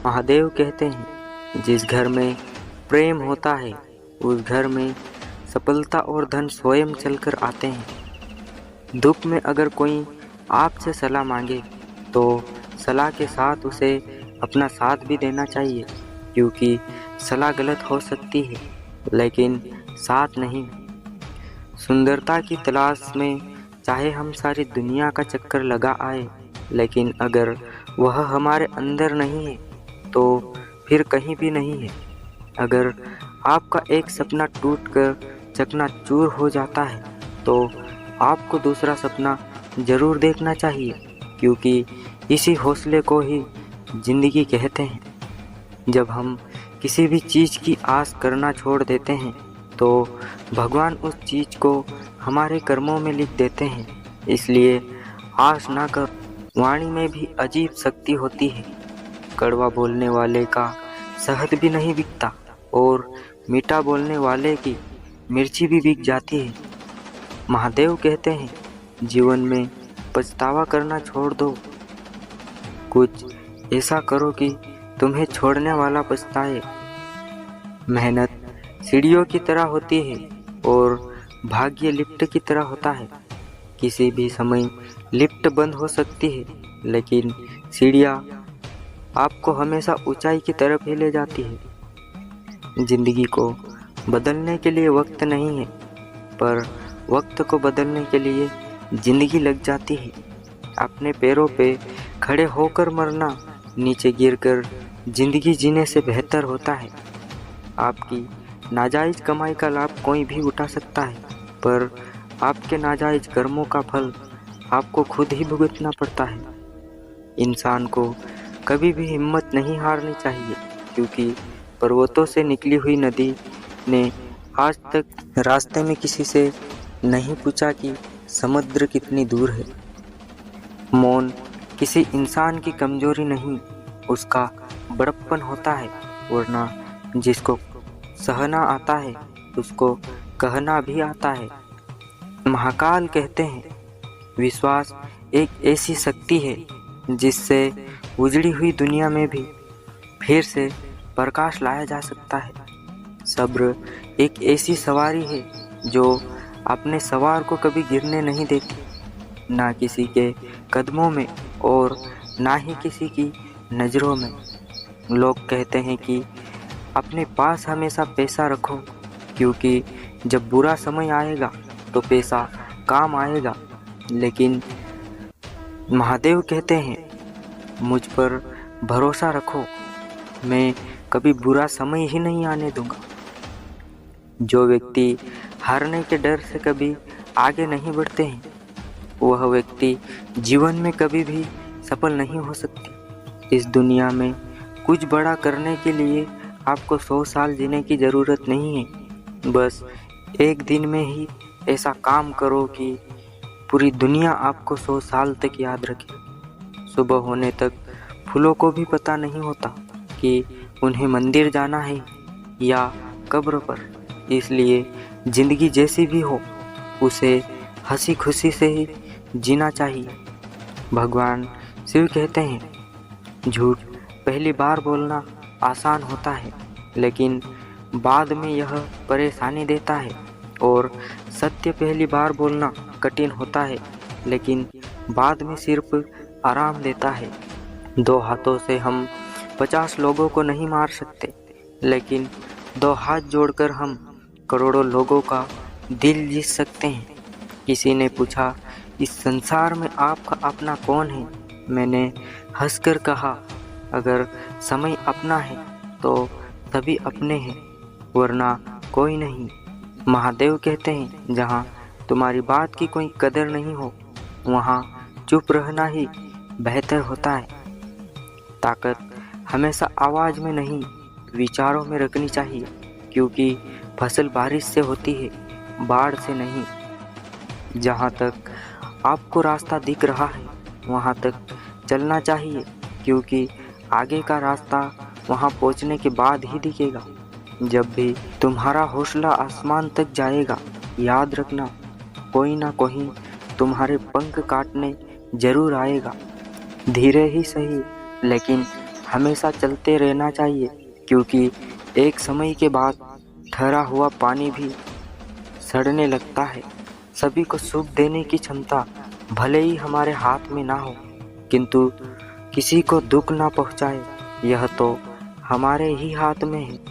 महादेव कहते हैं, जिस घर में प्रेम होता है उस घर में सफलता और धन स्वयं चलकर आते हैं। दुख में अगर कोई आपसे सलाह मांगे तो सलाह के साथ उसे अपना साथ भी देना चाहिए, क्योंकि सलाह गलत हो सकती है लेकिन साथ नहीं। सुंदरता की तलाश में चाहे हम सारी दुनिया का चक्कर लगा आए, लेकिन अगर वह हमारे अंदर नहीं है तो फिर कहीं भी नहीं है। अगर आपका एक सपना टूटकर चकनाचूर हो जाता है तो आपको दूसरा सपना ज़रूर देखना चाहिए, क्योंकि इसी हौसले को ही ज़िंदगी कहते हैं। जब हम किसी भी चीज़ की आस करना छोड़ देते हैं तो भगवान उस चीज़ को हमारे कर्मों में लिख देते हैं। इसलिए आस ना कर। वाणी में भी अजीब शक्ति होती है। कड़वा बोलने वाले का शहद भी नहीं बिकता और मीठा बोलने वाले की मिर्ची भी बिक जाती है। महादेव कहते हैं, जीवन में पछतावा करना छोड़ दो। कुछ ऐसा करो कि तुम्हें छोड़ने वाला पछताए। मेहनत सीढ़ियों की तरह होती है और भाग्य लिफ्ट की तरह होता है। किसी भी समय लिफ्ट बंद हो सकती है, लेकिन सीढ़ियाँ आपको हमेशा ऊंचाई की तरफ ही ले जाती है। जिंदगी को बदलने के लिए वक्त नहीं है, पर वक्त को बदलने के लिए जिंदगी लग जाती है। अपने पैरों पे खड़े होकर मरना नीचे गिरकर जिंदगी जीने से बेहतर होता है। आपकी नाजायज़ कमाई का लाभ कोई भी उठा सकता है, पर आपके नाजायज़ कर्मों का फल आपको खुद ही भुगतना पड़ता है। इंसान को कभी भी हिम्मत नहीं हारनी चाहिए, क्योंकि पर्वतों से निकली हुई नदी ने आज तक रास्ते में किसी से नहीं पूछा कि समुद्र कितनी दूर है। मौन किसी इंसान की कमजोरी नहीं, उसका बड़प्पन होता है, वरना जिसको सहना आता है उसको कहना भी आता है। महाकाल कहते हैं, विश्वास एक ऐसी शक्ति है जिससे उजड़ी हुई दुनिया में भी फिर से प्रकाश लाया जा सकता है। सब्र एक ऐसी सवारी है जो अपने सवार को कभी गिरने नहीं देती, ना किसी के कदमों में और ना ही किसी की नज़रों में। लोग कहते हैं कि अपने पास हमेशा पैसा रखो, क्योंकि जब बुरा समय आएगा तो पैसा काम आएगा। लेकिन महादेव कहते हैं, मुझ पर भरोसा रखो, मैं कभी बुरा समय ही नहीं आने दूंगा। जो व्यक्ति हारने के डर से कभी आगे नहीं बढ़ते हैं, वह व्यक्ति जीवन में कभी भी सफल नहीं हो सकती। इस दुनिया में कुछ बड़ा करने के लिए आपको 100 साल जीने की ज़रूरत नहीं है। बस एक दिन में ही ऐसा काम करो कि पूरी दुनिया आपको 100 साल तक याद रखे। सुबह होने तक फूलों को भी पता नहीं होता कि उन्हें मंदिर जाना है या कब्र पर। इसलिए ज़िंदगी जैसी भी हो, उसे हंसी खुशी से ही जीना चाहिए। भगवान शिव कहते हैं, झूठ पहली बार बोलना आसान होता है, लेकिन बाद में यह परेशानी देता है, और सत्य पहली बार बोलना कठिन होता है, लेकिन बाद में सिर्फ आराम देता है। 2 हाथों से हम 50 लोगों को नहीं मार सकते, लेकिन 2 हाथ जोड़कर हम करोड़ों लोगों का दिल जीत सकते हैं। किसी ने पूछा, इस संसार में आपका अपना कौन है? मैंने हंसकर कहा, अगर समय अपना है तो सभी अपने हैं, वरना कोई नहीं। महादेव कहते हैं, जहाँ तुम्हारी बात की कोई कदर नहीं हो, वहाँ चुप रहना ही बेहतर होता है। ताकत हमेशा आवाज़ में नहीं, विचारों में रखनी चाहिए, क्योंकि फसल बारिश से होती है, बाढ़ से नहीं। जहाँ तक आपको रास्ता दिख रहा है वहाँ तक चलना चाहिए, क्योंकि आगे का रास्ता वहाँ पहुँचने के बाद ही दिखेगा। जब भी तुम्हारा हौसला आसमान तक जाएगा, याद रखना, कोई ना कोई तुम्हारे पंख काटने जरूर आएगा। धीरे ही सही, लेकिन हमेशा चलते रहना चाहिए, क्योंकि एक समय के बाद ठहरा हुआ पानी भी सड़ने लगता है। सभी को सुख देने की क्षमता भले ही हमारे हाथ में ना हो, किंतु किसी को दुख ना पहुंचाए, यह तो हमारे ही हाथ में है।